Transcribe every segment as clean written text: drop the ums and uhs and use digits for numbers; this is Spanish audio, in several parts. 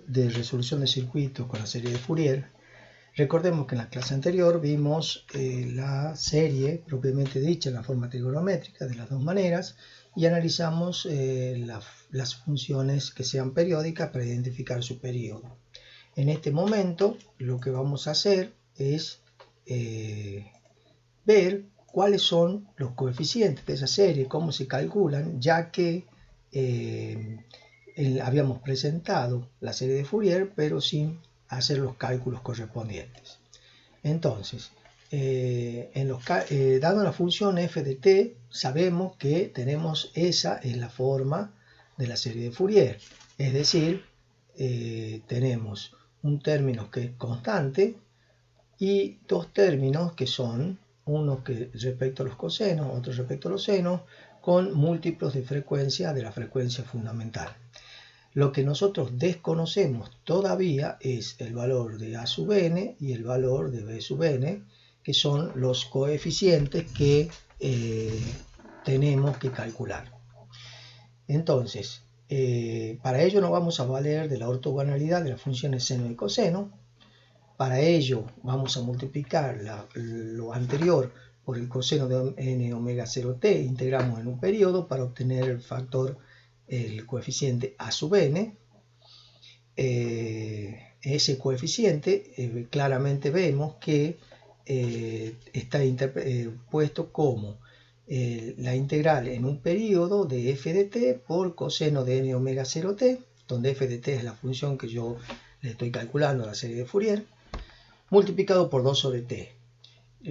de resolución de circuitos con la serie de Fourier. Recordemos que en la clase anterior vimos la serie propiamente dicha en la forma trigonométrica de las dos maneras y analizamos las funciones que sean periódicas para identificar su periodo. En este momento lo que vamos a hacer es ver cuáles son los coeficientes de esa serie, cómo se calculan, ya que habíamos presentado la serie de Fourier pero sin hacer los cálculos correspondientes. Entonces, dado la función f de t, sabemos que tenemos esa en la forma de la serie de Fourier, es decir, tenemos un término que es constante y dos términos que son uno que respecto a los cosenos, otro respecto a los senos, con múltiplos de frecuencia de la frecuencia fundamental. Lo que nosotros desconocemos todavía es el valor de a sub n y el valor de b sub n, que son los coeficientes que tenemos que calcular. Entonces, para ello nos vamos a valer de la ortogonalidad de las funciones seno y coseno. Para ello vamos a multiplicar lo anterior por el coseno de n omega 0t, integramos en un periodo para obtener el factor, el coeficiente a sub n. Ese coeficiente claramente vemos que está puesto como la integral en un periodo de f de t por coseno de n omega 0t, donde f de t es la función que yo le estoy calculando a la serie de Fourier, multiplicado por 2 sobre t.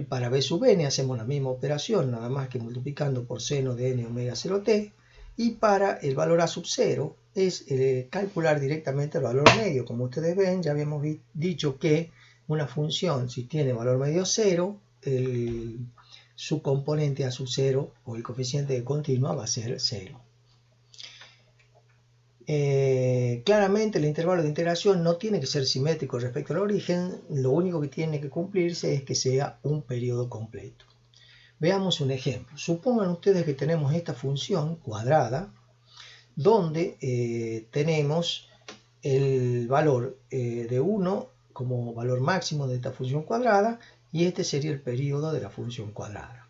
Para b sub n hacemos la misma operación, nada más que multiplicando por seno de n omega 0t, y para el valor a sub 0 es calcular directamente el valor medio. Como ustedes ven, ya habíamos dicho que una función, si tiene valor medio 0, su componente a sub 0 o el coeficiente de continua va a ser 0. Claramente el intervalo de integración no tiene que ser simétrico respecto al origen, lo único que tiene que cumplirse es que sea un periodo completo. Veamos un ejemplo. Supongan ustedes que tenemos esta función cuadrada donde tenemos el valor de 1 como valor máximo de esta función cuadrada y este sería el periodo de la función cuadrada.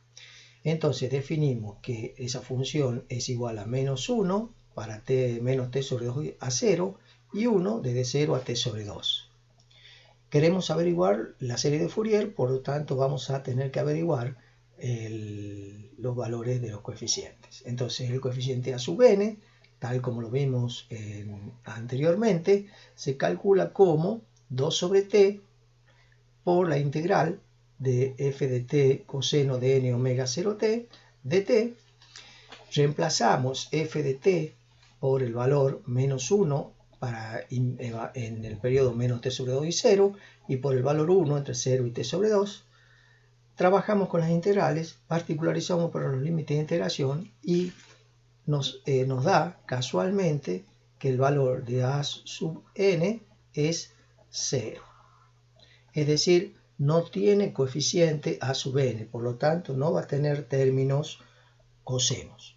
Entonces definimos que esa función es igual a menos 1 para t menos t sobre 2 a 0 y 1 desde 0 a t sobre 2. Queremos averiguar la serie de Fourier, por lo tanto vamos a tener que averiguar los valores de los coeficientes. Entonces el coeficiente a sub n, tal como lo vimos anteriormente, se calcula como 2 sobre t por la integral de f de t coseno de n omega 0t de t. Reemplazamos f de t por el valor menos 1 en el periodo menos t sobre 2 y 0 y por el valor 1 entre 0 y t sobre 2. Trabajamos con las integrales, particularizamos para los límites de integración y nos da casualmente que el valor de a sub n es 0. Es decir, no tiene coeficiente a sub n, por lo tanto no va a tener términos cosenos.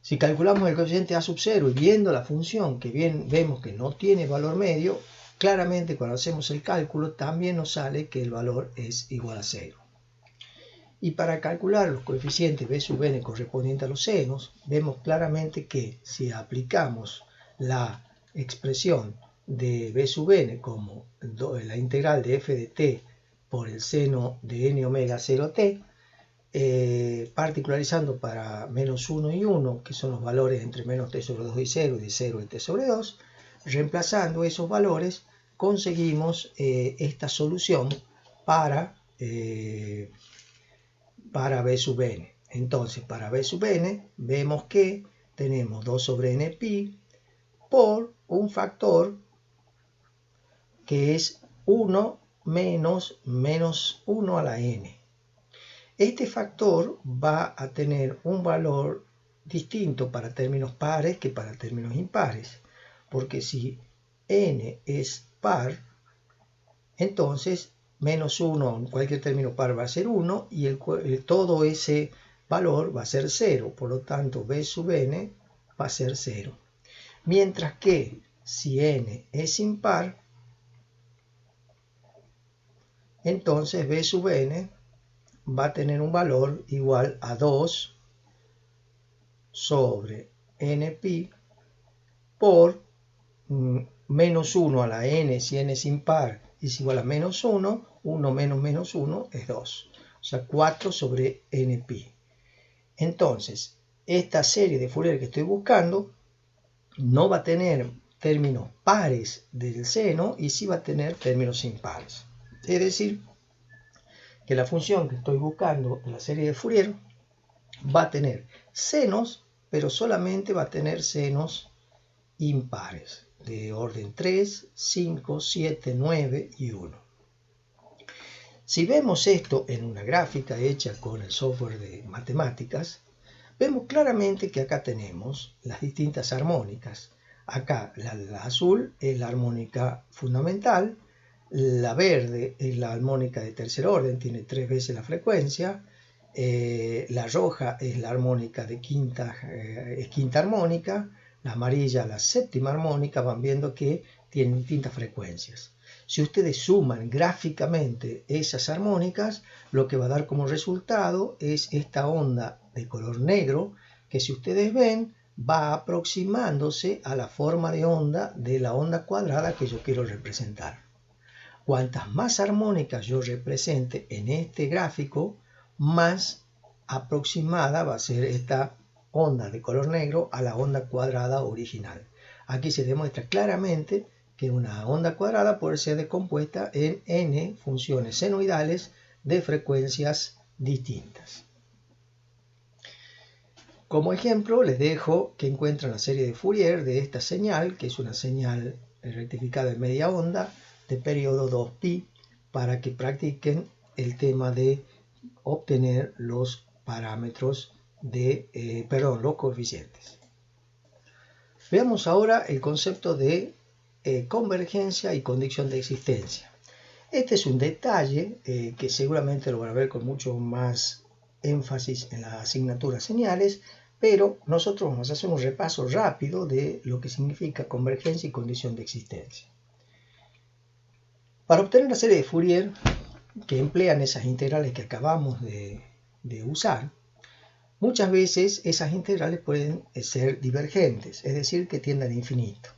Si calculamos el coeficiente a sub 0 y viendo la función que bien vemos que no tiene valor medio, claramente cuando hacemos el cálculo también nos sale que el valor es igual a 0. Y para calcular los coeficientes b sub n correspondientes a los senos, vemos claramente que si aplicamos la expresión de b sub n como la integral de f de t por el seno de n omega 0t, particularizando para menos 1 y 1, que son los valores entre menos t sobre 2 y 0 y de 0 y t sobre 2, reemplazando esos valores conseguimos esta solución para b sub n. Entonces para b sub n vemos que tenemos 2 sobre n pi por un factor que es 1 menos 1 a la n. Este factor va a tener un valor distinto para términos pares que para términos impares, porque si n es par, entonces menos 1 en cualquier término par va a ser 1 y todo ese valor va a ser 0, por lo tanto b sub n va a ser 0. Mientras que si n es impar, entonces b sub n va a tener un valor igual a 2 sobre npi por menos 1 a la n si n es impar es igual a menos 1, 1 menos menos 1 es 2, o sea 4 sobre npi. Entonces, esta serie de Fourier que estoy buscando no va a tener términos pares del seno y sí va a tener términos impares. Es decir, que la función que estoy buscando en la serie de Fourier va a tener senos, pero solamente va a tener senos impares, de orden 3, 5, 7, 9 y 1. Si vemos esto en una gráfica hecha con el software de matemáticas, vemos claramente que acá tenemos las distintas armónicas. Acá la azul es la armónica fundamental, la verde es la armónica de tercer orden, tiene 3 veces la frecuencia, la roja es la armónica de quinta armónica, la amarilla la séptima armónica, van viendo que tienen distintas frecuencias. Si ustedes suman gráficamente esas armónicas, lo que va a dar como resultado es esta onda de color negro, que si ustedes ven, va aproximándose a la forma de onda de la onda cuadrada que yo quiero representar. Cuantas más armónicas yo represente en este gráfico, más aproximada va a ser esta onda de color negro a la onda cuadrada original. Aquí se demuestra claramente que una onda cuadrada puede ser decompuesta en n funciones senoidales de frecuencias distintas. Como ejemplo, les dejo que encuentren la serie de Fourier de esta señal, que es una señal rectificada en media onda de periodo 2pi, para que practiquen el tema de obtener los parámetros de, los coeficientes. Veamos ahora el concepto de convergencia y condición de existencia. Este es un detalle que seguramente lo van a ver con mucho más énfasis en la asignatura señales, pero nosotros vamos a hacer un repaso rápido de lo que significa convergencia y condición de existencia. Para obtener la serie de Fourier que emplean esas integrales que acabamos de usar, muchas veces esas integrales pueden ser divergentes, es decir, que tienden a infinito.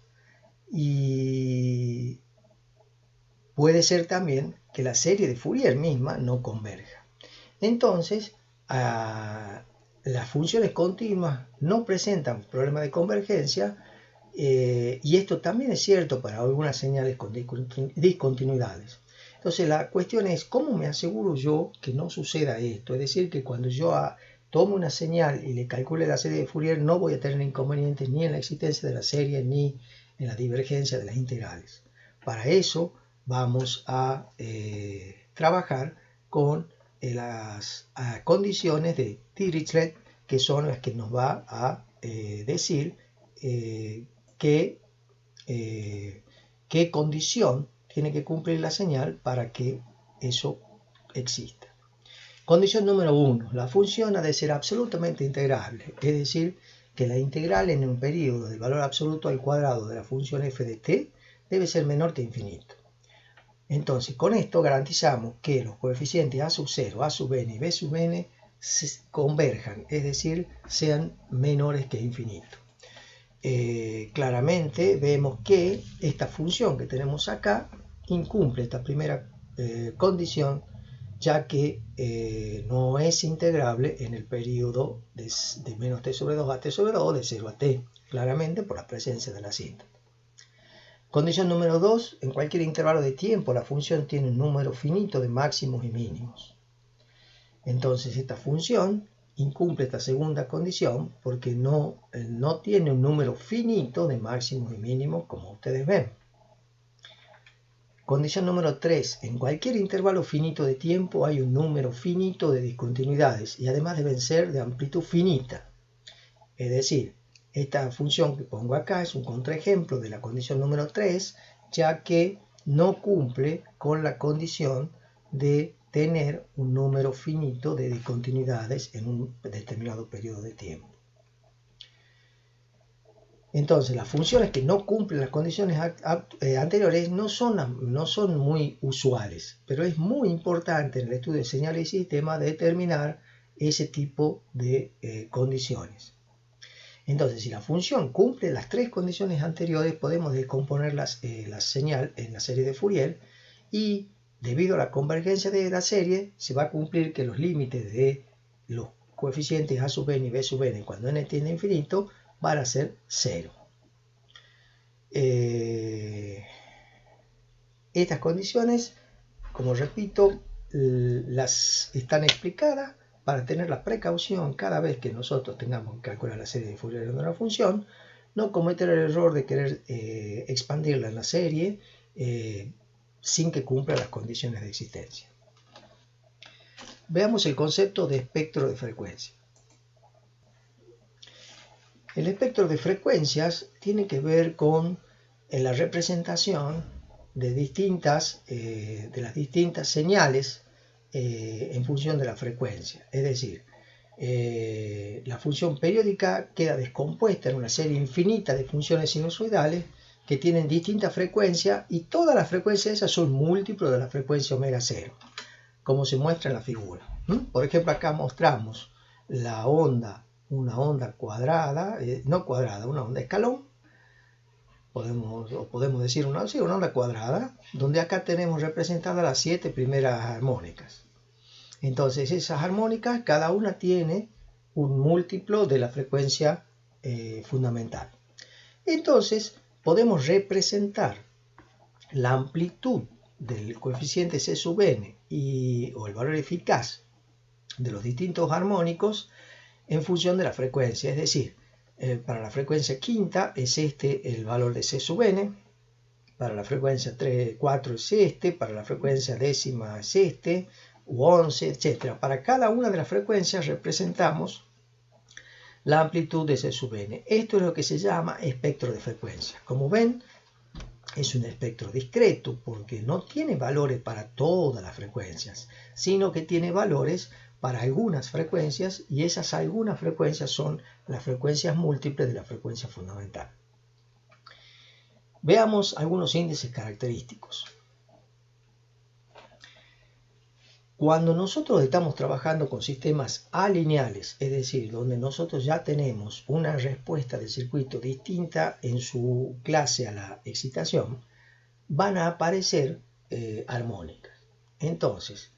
Y puede ser también que la serie de Fourier misma no converja. Entonces, las funciones continuas no presentan problema de convergencia, y esto también es cierto para algunas señales con discontinuidades. Entonces la cuestión es, ¿cómo me aseguro yo que no suceda esto? Es decir, que cuando yo tome una señal y le calcule la serie de Fourier, no voy a tener inconvenientes ni en la existencia de la serie ni en la divergencia de las integrales. Para eso vamos a trabajar con las condiciones de Dirichlet, que son las que nos va a decir qué condición tiene que cumplir la señal para que eso exista. Condición número 1. La función ha de ser absolutamente integrable, es decir, que la integral en un periodo del valor absoluto al cuadrado de la función f de t debe ser menor que infinito. Entonces, con esto garantizamos que los coeficientes a sub 0, a sub n y b sub n converjan, es decir, sean menores que infinito. Claramente vemos que esta función que tenemos acá incumple esta primera condición, ya que no es integrable en el periodo de menos t sobre 2 a t sobre 2 o de 0 a t, claramente por la presencia de la asíntota. Condición número 2, en cualquier intervalo de tiempo la función tiene un número finito de máximos y mínimos. Entonces esta función incumple esta segunda condición porque no tiene un número finito de máximos y mínimos, como ustedes ven. Condición número 3. En cualquier intervalo finito de tiempo hay un número finito de discontinuidades y además deben ser de amplitud finita. Es decir, esta función que pongo acá es un contraejemplo de la condición número 3, ya que no cumple con la condición de tener un número finito de discontinuidades en un determinado periodo de tiempo. Entonces, las funciones que no cumplen las condiciones anteriores no son muy usuales, pero es muy importante en el estudio de señales y sistemas determinar ese tipo de condiciones. Entonces, si la función cumple las tres condiciones anteriores, podemos descomponer la señal en la serie de Fourier y debido a la convergencia de la serie, se va a cumplir que los límites de los coeficientes a sub n y b sub n cuando n tiende a infinito van a ser 0. Estas condiciones, como repito, las están explicadas para tener la precaución cada vez que nosotros tengamos que calcular la serie de Fourier de una función, no cometer el error de querer expandirla en la serie sin que cumpla las condiciones de existencia. Veamos el concepto de espectro de frecuencia. El espectro de frecuencias tiene que ver con la representación de las distintas señales en función de la frecuencia. Es decir, la función periódica queda descompuesta en una serie infinita de funciones sinusoidales que tienen distintas frecuencias y todas las frecuencias esas son múltiplos de la frecuencia omega 0, como se muestra en la figura. Por ejemplo, acá mostramos la onda, una onda cuadrada, una onda escalón, podemos decir una onda cuadrada, donde acá tenemos representadas las 7 primeras armónicas. Entonces esas armónicas, cada una tiene un múltiplo de la frecuencia fundamental. Entonces podemos representar la amplitud del coeficiente C sub n o el valor eficaz de los distintos armónicos en función de la frecuencia, es decir, para la frecuencia quinta es este el valor de C sub n, para la frecuencia 4 es este, para la frecuencia décima es este, u 11, etc. Para cada una de las frecuencias representamos la amplitud de C sub n. Esto es lo que se llama espectro de frecuencia. Como ven, es un espectro discreto porque no tiene valores para todas las frecuencias, sino que tiene valores para algunas frecuencias y esas algunas frecuencias son las frecuencias múltiples de la frecuencia fundamental. Veamos algunos índices característicos. Cuando nosotros estamos trabajando con sistemas alineales, es decir, donde nosotros ya tenemos una respuesta del circuito distinta en su clase a la excitación, van a aparecer armónicas. Entonces,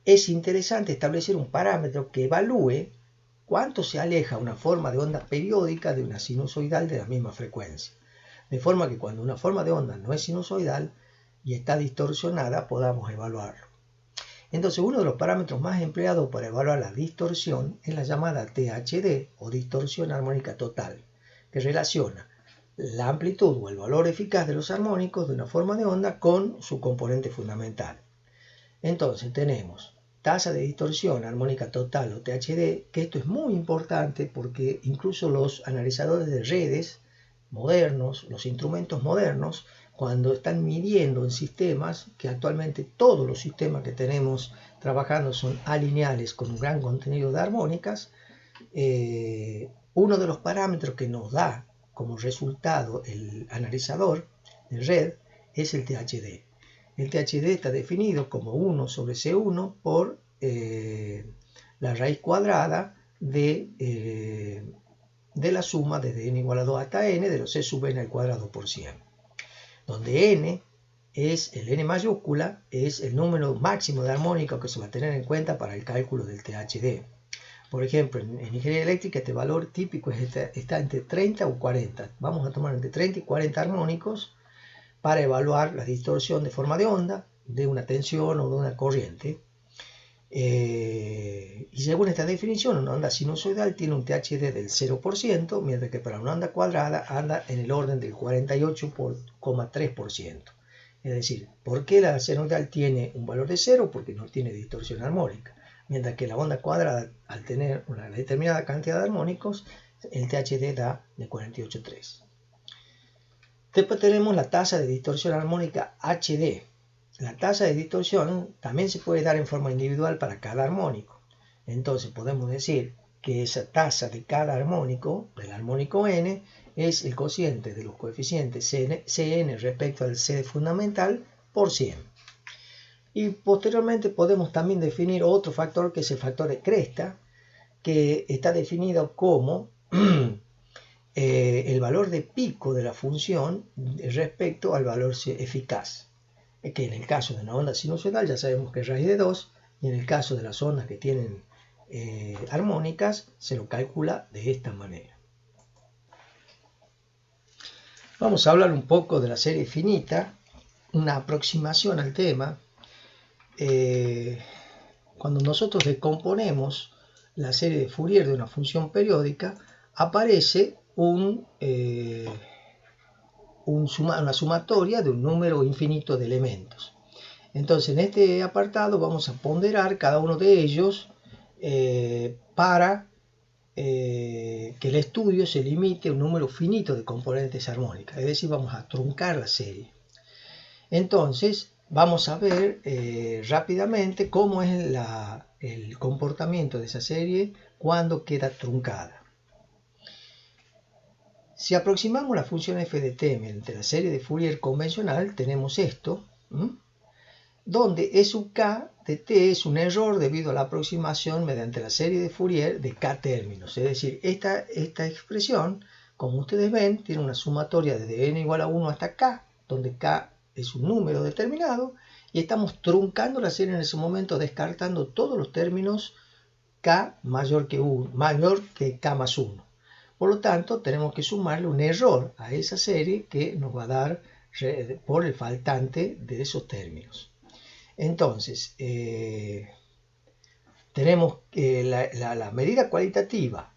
es interesante establecer un parámetro que evalúe cuánto se aleja una forma de onda periódica de una sinusoidal de la misma frecuencia. De forma que cuando una forma de onda no es sinusoidal y está distorsionada, podamos evaluarlo. Entonces, uno de los parámetros más empleados para evaluar la distorsión es la llamada THD o distorsión armónica total, que relaciona la amplitud o el valor eficaz de los armónicos de una forma de onda con su componente fundamental. Entonces tenemos tasa de distorsión armónica total o THD, que esto es muy importante porque incluso los analizadores de redes modernos, los instrumentos modernos, cuando están midiendo en sistemas, que actualmente todos los sistemas que tenemos trabajando son alineales con un gran contenido de armónicas, uno de los parámetros que nos da como resultado el analizador de red es el THD. El THD está definido como 1 sobre C1 por la raíz cuadrada de la suma desde n igual a 2 hasta n de los C sub n al cuadrado por 100, donde n es el n mayúscula, es el número máximo de armónicos que se va a tener en cuenta para el cálculo del THD. Por ejemplo, en ingeniería eléctrica este valor típico está entre 30 o 40. Vamos a tomar entre 30 y 40 armónicos para evaluar la distorsión de forma de onda, de una tensión o de una corriente. Y según esta definición, una onda sinusoidal tiene un THD del 0%, mientras que para una onda cuadrada anda en el orden del 48,3%. Es decir, ¿por qué la sinusoidal tiene un valor de 0? Porque no tiene distorsión armónica. Mientras que la onda cuadrada, al tener una determinada cantidad de armónicos, el THD da de 48,3. Después tenemos la tasa de distorsión armónica HD. La tasa de distorsión también se puede dar en forma individual para cada armónico. Entonces podemos decir que esa tasa de cada armónico, del armónico n, es el cociente de los coeficientes Cn respecto al C fundamental por 100. Y posteriormente podemos también definir otro factor que es el factor de cresta, que está definido como el valor de pico de la función respecto al valor eficaz, que en el caso de una onda sinusoidal ya sabemos que es raíz de 2, y en el caso de las ondas que tienen armónicas se lo calcula de esta manera. Vamos a hablar un poco de la serie finita, una aproximación al tema. Cuando nosotros descomponemos la serie de Fourier de una función periódica, aparece una sumatoria de un número infinito de elementos. Entonces, en este apartado vamos a ponderar cada uno de ellos para que el estudio se limite a un número finito de componentes armónicas, es decir, vamos a truncar la serie. Entonces, vamos a ver rápidamente cómo es el comportamiento de esa serie cuando queda truncada. Si aproximamos la función f de t mediante la serie de Fourier convencional, tenemos esto, donde E sub k de t es un error debido a la aproximación mediante la serie de Fourier de k términos. Es decir, esta expresión, como ustedes ven, tiene una sumatoria desde n igual a 1 hasta k, donde k es un número determinado, y estamos truncando la serie en ese momento, descartando todos los términos k mayor que k más 1. Por lo tanto, tenemos que sumarle un error a esa serie que nos va a dar por el faltante de esos términos. Entonces, tenemos la medida cuantitativa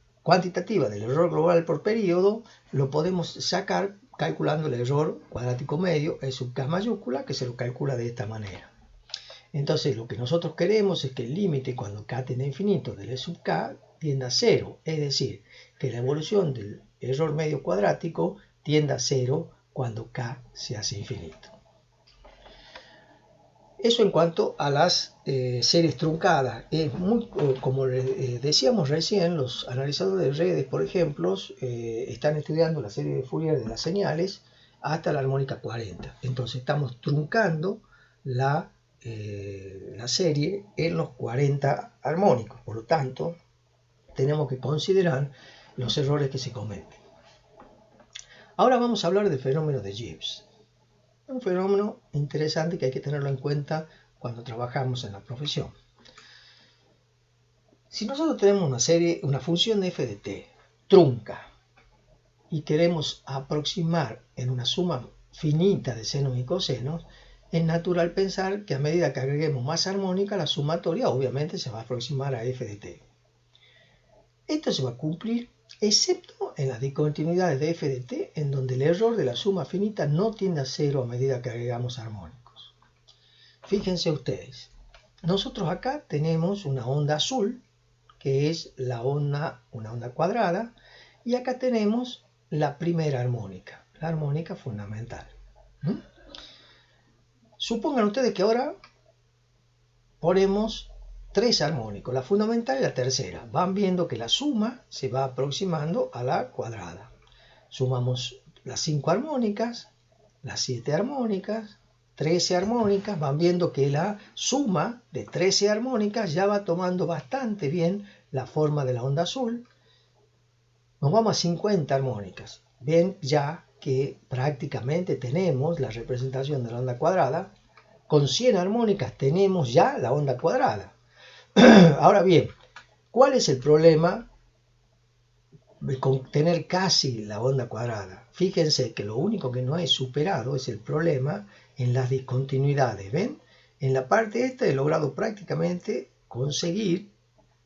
del error global por periodo, lo podemos sacar calculando el error cuadrático medio, E sub k mayúscula, que se lo calcula de esta manera. Entonces, lo que nosotros queremos es que el límite cuando k tiende a infinito del E sub k tienda a 0, es decir, que la evolución del error medio cuadrático tienda a 0 cuando k se hace infinito. Eso en cuanto a las series truncadas. Como decíamos recién, los analizadores de redes, por ejemplo, están estudiando la serie de Fourier de las señales hasta la armónica 40. Entonces estamos truncando la serie en los 40 armónicos. Por lo tanto, tenemos que considerar los errores que se cometen. Ahora vamos a hablar del fenómeno de Gibbs. Un fenómeno interesante que hay que tenerlo en cuenta cuando trabajamos en la profesión. Si nosotros tenemos una función de f de t trunca y queremos aproximar en una suma finita de senos y cosenos, es natural pensar que a medida que agreguemos más armónica, la sumatoria obviamente se va a aproximar a f de t. Esto se va a cumplir excepto en las discontinuidades de f de t, en donde el error de la suma finita no tiende a 0 a medida que agregamos armónicos. Fíjense ustedes, nosotros acá tenemos una onda azul, que es una onda cuadrada, y acá tenemos la primera armónica, la armónica fundamental. Supongan ustedes que ahora ponemos 3 armónicos, la fundamental y la tercera. Van viendo que la suma se va aproximando a la cuadrada. Sumamos las 5 armónicas, las 7 armónicas, 13 armónicas. Van viendo que la suma de 13 armónicas ya va tomando bastante bien la forma de la onda azul. Nos vamos a 50 armónicas. Ven ya que prácticamente tenemos la representación de la onda cuadrada. Con 100 armónicas tenemos ya la onda cuadrada. Ahora bien, ¿cuál es el problema con tener casi la onda cuadrada? Fíjense que lo único que no es superado es el problema en las discontinuidades. ¿Ven? En la parte esta he logrado prácticamente conseguir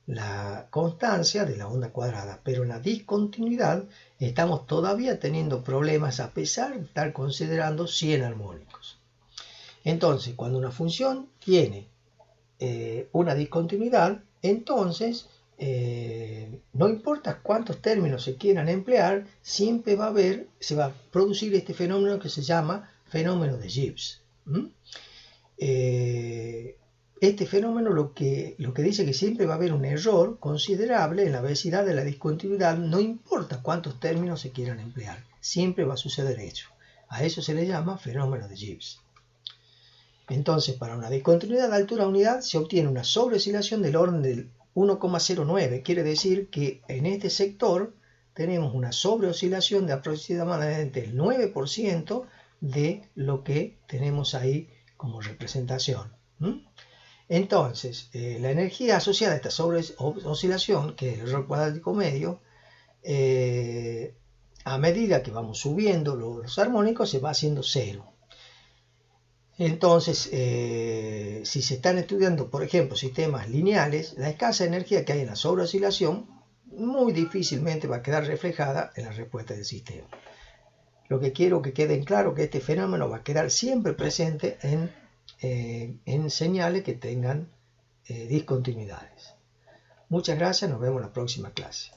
la constancia de la onda cuadrada, pero en la discontinuidad estamos todavía teniendo problemas a pesar de estar considerando 100 armónicos. Entonces, cuando una función tiene una discontinuidad, entonces no importa cuántos términos se quieran emplear, siempre se va a producir este fenómeno que se llama fenómeno de Gibbs. este fenómeno lo que dice que siempre va a haber un error considerable en la velocidad de la discontinuidad, no importa cuántos términos se quieran emplear, siempre va a suceder eso. A eso se le llama fenómeno de Gibbs. Entonces, para una discontinuidad de altura unidad se obtiene una sobreoscilación del orden del 1,09, quiere decir que en este sector tenemos una sobreoscilación de aproximadamente el 9% de lo que tenemos ahí como representación. Entonces, la energía asociada a esta sobreoscilación, que es el error cuadrático medio, a medida que vamos subiendo los armónicos se va haciendo cero. Entonces, si se están estudiando, por ejemplo, sistemas lineales, la escasa energía que hay en la sobreoscilación muy difícilmente va a quedar reflejada en la respuesta del sistema. Lo que quiero que quede claro es que este fenómeno va a quedar siempre presente en señales que tengan discontinuidades. Muchas gracias, nos vemos en la próxima clase.